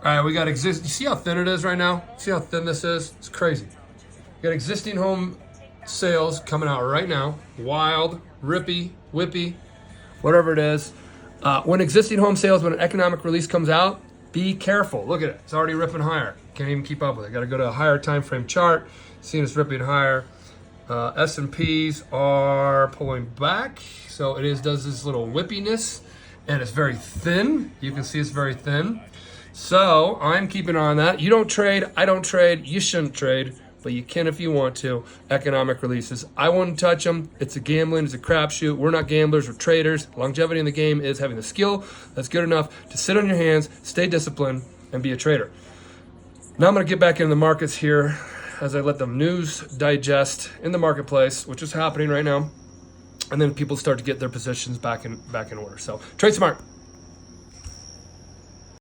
All right, we got you see how thin it is right now? See how thin this is? It's crazy. We got existing home sales coming out right now. Wild, rippy, whippy, whatever it is. When existing home sales, when an economic release comes out, be careful. Look at it. It's already ripping higher. Can't even keep up with it. Got to go to a higher time frame chart. Seeing it's ripping higher. S&Ps are pulling back. So it does this little whippiness. And it's very thin. You can see it's very thin. So I'm keeping an eye on that. You don't trade. I don't trade. You shouldn't trade. But you can if you want to. Economic releases. I wouldn't touch them. It's a gambling. It's a crapshoot. We're not gamblers. We're traders. Longevity in the game is having the skill that's good enough to sit on your hands, stay disciplined, and be a trader. Now I'm going to get back into the markets here as I let the news digest in the marketplace, which is happening right now. And then people start to get their positions back in order. So trade smart.